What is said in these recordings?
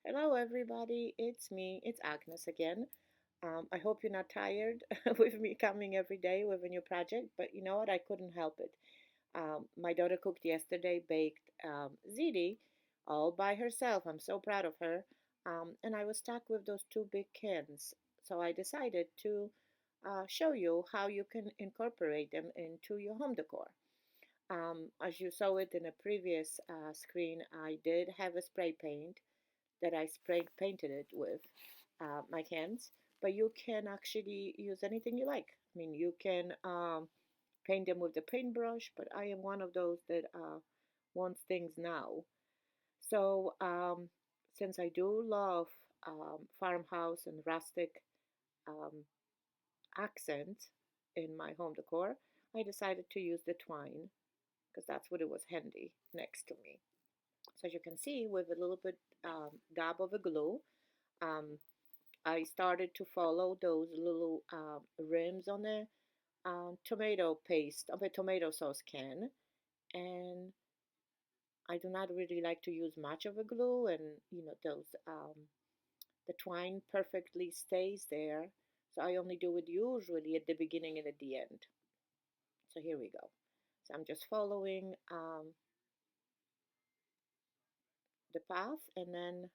Hello, everybody. It's me. It's Agnes again. I hope you're not tired with me coming every day with a new project, but you know what? I couldn't help it. My daughter cooked yesterday, baked ziti all by herself. I'm so proud of her. And I was stuck with those two big cans. So I decided to show you how you can incorporate them into your home decor. As you saw it in a previous screen, I did have a spray paint that I spray painted it with my hands, but you can actually use anything you like. I mean, you can paint them with the paintbrush, but I am one of those that wants things now. So, since I do love farmhouse and rustic um, accent in my home decor, I decided to use the twine because that's what it was handy next to me. So as you can see, with a little bit dab of a glue, um, I started to follow those little rims on the tomato paste of a tomato sauce can, and I do not really like to use much of a glue, and those the twine perfectly stays there. So I only do it usually at the beginning and at the end. So here we go. So I'm just following the path, and then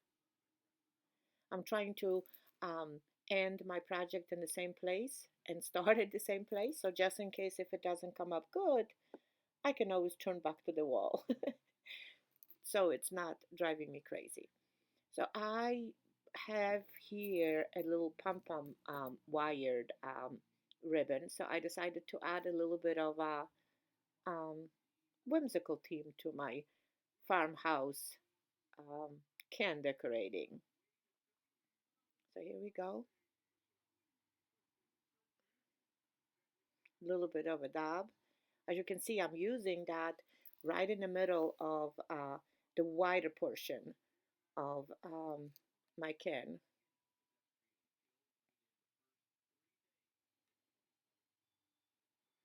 I'm trying to end my project in the same place and start at the same place. So just in case if it doesn't come up good, I can always turn back to the wall. So it's not driving me crazy. So I have here a little pom-pom wired ribbon. So I decided to add a little bit of a um, whimsical theme to my farmhouse um, can decorating. So here we go. A little bit of a dab. As you can see, I'm using that right in the middle of the wider portion of my can.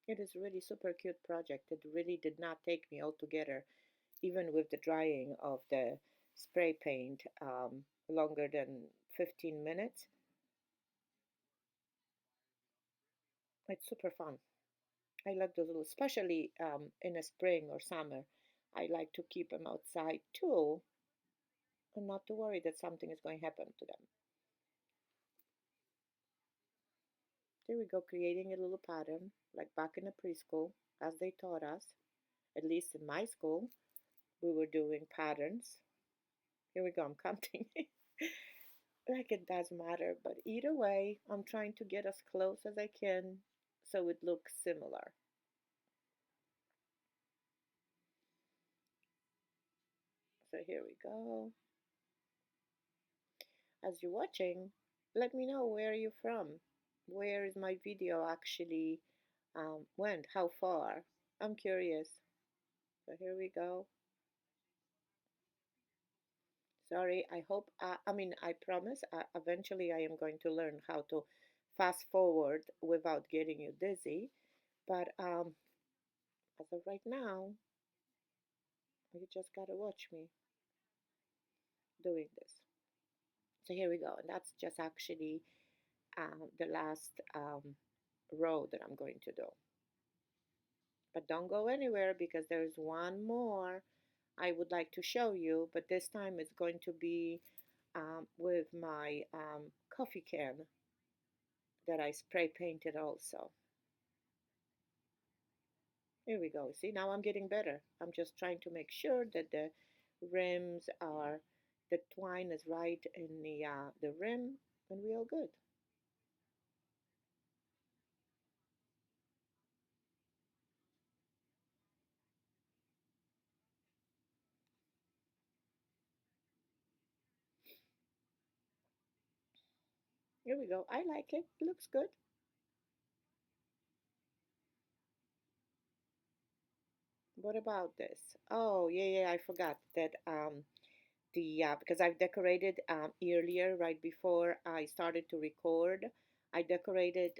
It is really super cute project. It really did not take me altogether, even with the drying of the spray paint, longer than 15 minutes. It's super fun. I like those little, especially in the spring or summer. I like to keep them outside too, and not to worry that something is going to happen to them. There we go, creating a little pattern, like back in the preschool, as they taught us. At least in my school, we were doing patterns. Here we go, I'm counting. Like it does matter, but either way, I'm trying to get as close as I can so it looks similar. So here we go. As you're watching, let me know where you're from. Where is my video actually went? How far? I'm curious. So here we go. Sorry, I hope, I mean, I promise eventually I am going to learn how to fast forward without getting you dizzy. But as of right now, you just gotta watch me doing this. So here we go. And that's just actually the last row that I'm going to do. But don't go anywhere because there's one more I would like to show you, but this time it's going to be with my coffee can that I spray painted also. Here we go. See, now I'm getting better. I'm just trying to make sure that the rims are, the twine is right in the rim, and we all good. Here we go. I like it. Looks good. What about this? Oh, yeah, yeah, I forgot that the because I've decorated earlier, right before I started to record, I decorated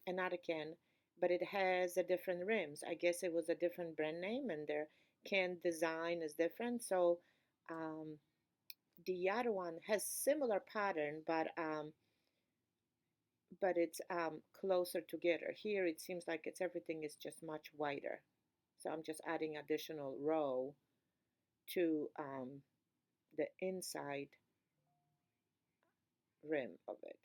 another can, but it has a different rims. I guess it was a different brand name and their can design is different. So um, The other one has similar pattern, but it's closer together. Here it seems like it's everything is just much wider. So I'm just adding additional row to the inside rim of it.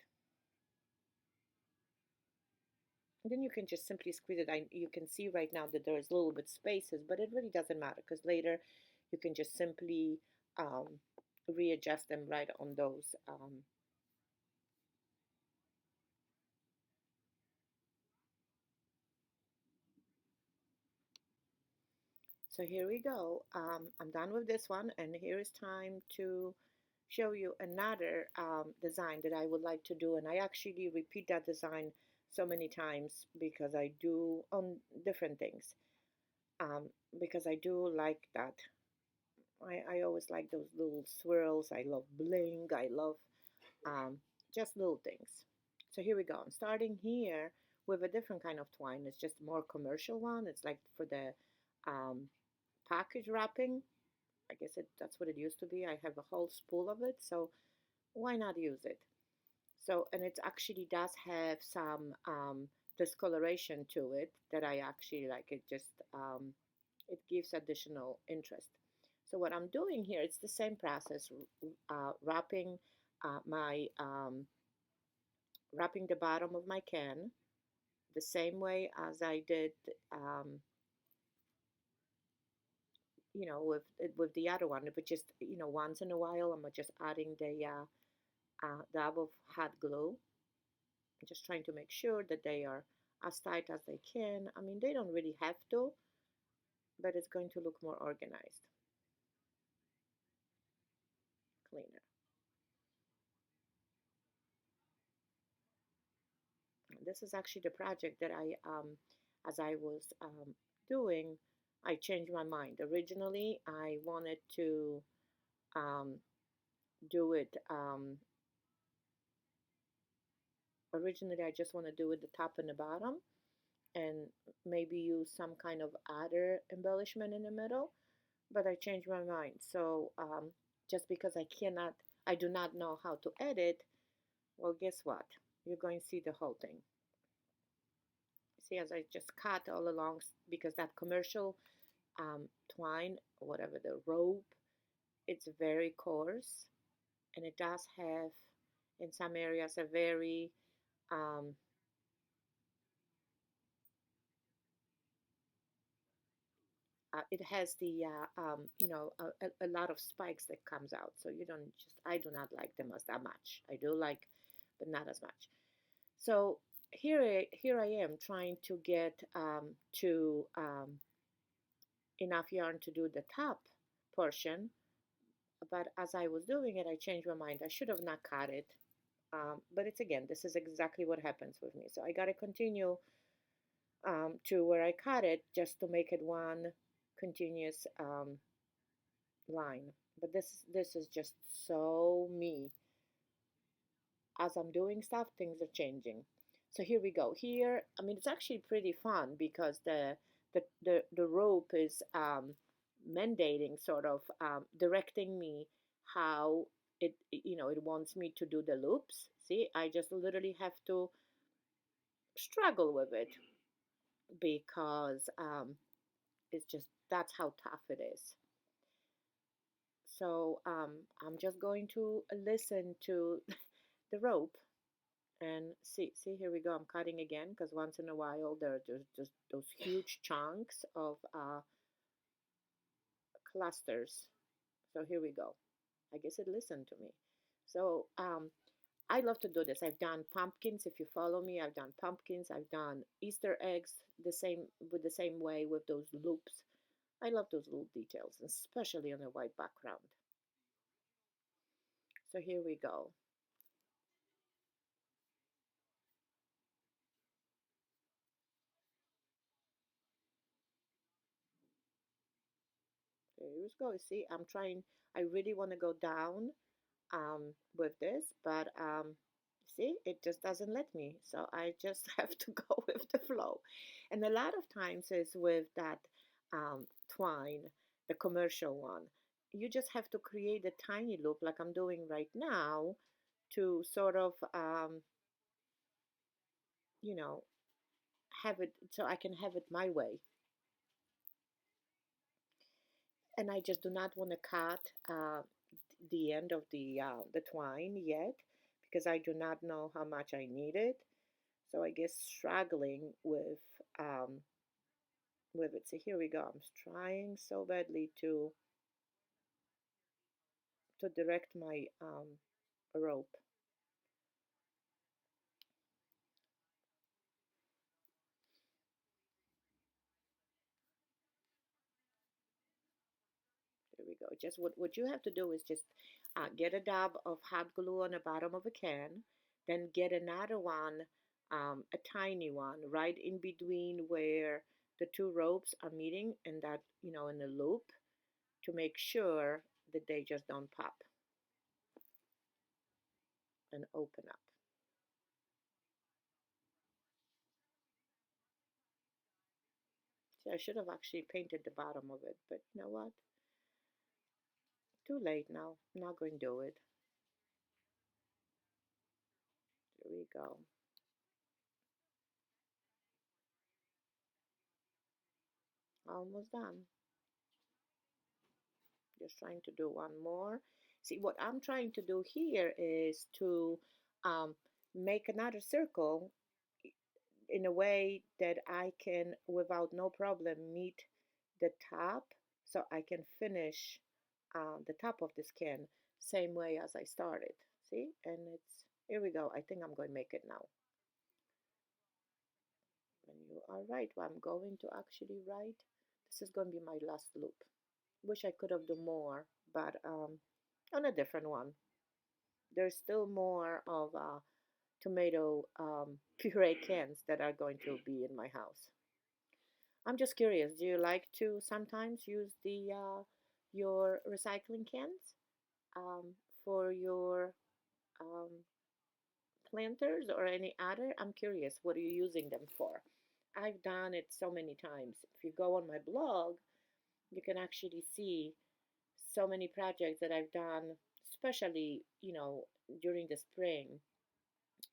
And then you can just simply squeeze it. You can see right now that there's a little bit spaces, but it really doesn't matter because later you can just simply um, readjust them right on those. So here we go. I'm done with this one, and here is time to show you another design that I would like to do. And I actually repeat that design so many times because I do on different things. Because I do like that. I always like those little swirls. I love bling. I love um, just little things. So here we go. I'm starting here with a different kind of twine. It's just more commercial one. It's like for the um, package wrapping. I guess that's what it used to be. I have a whole spool of it, so why not use it? So, and it actually does have some discoloration to it that I actually like. It just it gives additional interest. So what I'm doing here, it's the same process, wrapping my wrapping the bottom of my can the same way as I did, um, with the other one. But just once in a while, I'm just adding the dab of hot glue. I'm just trying to make sure that they are as tight as they can. I mean, they don't really have to, but it's going to look more organized, cleaner. This is actually the project that as I was doing, I changed my mind. Originally, I wanted to um, do it. Originally, I just want to do it the top and the bottom, and maybe use some kind of other embellishment in the middle. But I changed my mind. So just because I do not know how to edit, well, guess what? You're going to see the whole thing. See, as I just cut all along because that commercial twine, whatever the rope, it's very coarse, and it does have, in some areas, a very um, it has the a lot of spikes that comes out. So you don't just I do not like them as that much. I do like, but not as much. So here I am trying to get to enough yarn to do the top portion, but as I was doing it, I changed my mind. I should have not cut it, but it's again, this is exactly what happens with me. So I got to continue to where I cut it just to make it one continuous line. But this is just so me. As I'm doing stuff, things are changing. So here we go. Here, I mean, it's actually pretty fun because the rope is mandating, sort of directing me how it wants me to do the loops. See, I just literally have to struggle with it because it's just that's how tough it is. So I'm just going to listen to the rope and see, here we go. I'm cutting again because once in a while there's just those huge chunks of clusters. So here we go. I guess it listened to me. So I love to do this. I've done pumpkins. If you follow me, I've done pumpkins. I've done Easter eggs the same with the same way with those loops. I love those little details, especially on a white background. So here we go. There you go. See, I'm trying. I really want to go down with this, but see, it just doesn't let me. So I just have to go with the flow. And a lot of times is with that twine, the commercial one. you just have to create a tiny loop like I'm doing right now to sort of, you know, have it so I can have it my way. And I just do not want to cut the end of the twine yet because I do not know how much I need it. So I guess struggling with it. So here we go. I'm trying so badly to direct my rope. There we go. Just what you have to do is just get a dab of hot glue on the bottom of a can, then get another one, a tiny one, right in between where the two ropes are meeting, and that in a loop to make sure that they just don't pop and open up. See, I should have actually painted the bottom of it, but you know what? Too late now. I'm not going to do it. There we go. Almost done. Just trying to do one more. See, what I'm trying to do here is to um, make another circle in a way that I can, without no problem, meet the top so I can finish the top of this can same way as I started. See, and here we go. I think I'm going to make it now. And you are right. Well, I'm going to actually write. This is going to be my last loop. Wish I could have done more, but on a different one. There's still more of tomato puree cans that are going to be in my house. I'm just curious. Do you like to sometimes use the your recycling cans um, for your um, planters or any other? I'm curious. What are you using them for? I've done it so many times. If you go on my blog, you can actually see so many projects that I've done, especially during the spring,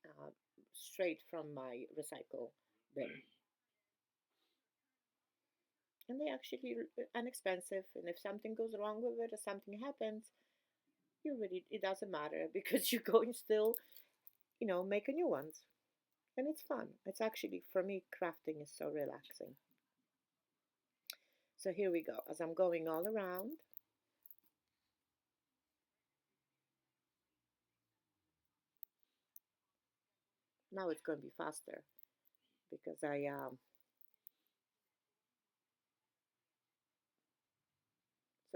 uh, straight from my recycle bin. And they actually inexpensive. And if something goes wrong with it or something happens, it doesn't matter because you're going still, make a new ones. And it's fun. It's actually, for me, crafting is so relaxing. So here we go. As I'm going all around, now it's going to be faster because so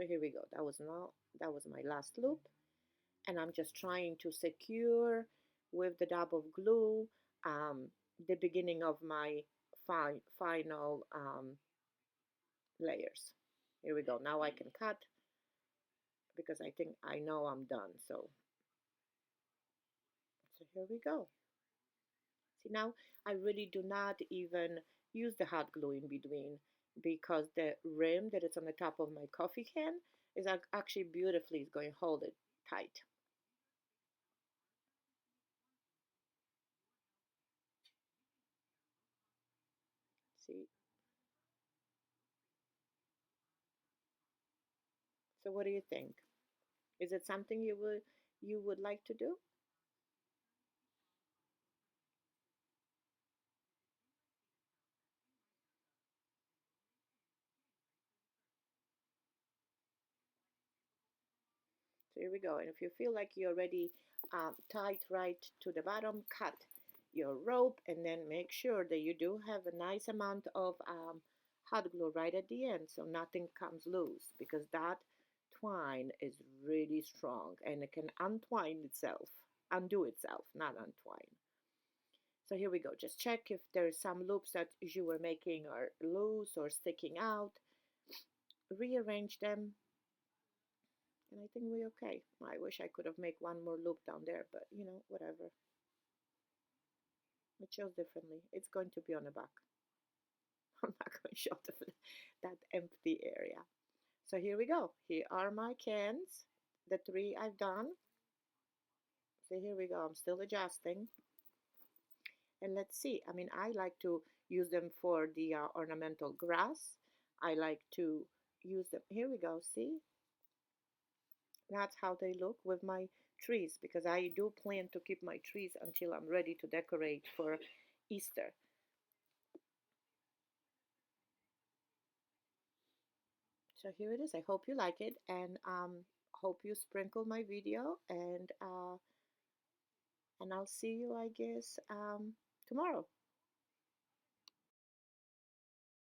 here we go. That was my last loop. And I'm just trying to secure with the dab of glue um, the beginning of my final layers. Here we go. Now I can cut because I think I know I'm done. So here we go. See, now I really do not even use the hot glue in between because the rim that is on the top of my coffee can is actually beautifully is going to hold it tight. See? So what do you think? Is it something you would like to do? So here we go. And if you feel like you're already tied right to the bottom, cut your rope and then make sure that you do have a nice amount of hot glue right at the end so nothing comes loose because that twine is really strong and it can undo itself, not untwine. So here we go. Just check if there's some loops that you were making are loose or sticking out. Rearrange them and I think we're okay. I wish I could have made one more loop down there, but whatever. It shows differently. It's going to be on the back. I'm not going to show that empty area. So here we go. Here are my cans, the three I've done. So here we go. I'm still adjusting. And let's see. I mean, I like to use them for the ornamental grass. I like to use them. Here we go. See? That's how they look with my trees because I do plan to keep my trees until I'm ready to decorate for Easter. So here it is. I hope you like it and hope you sprinkle my video and I'll see you, I guess, tomorrow.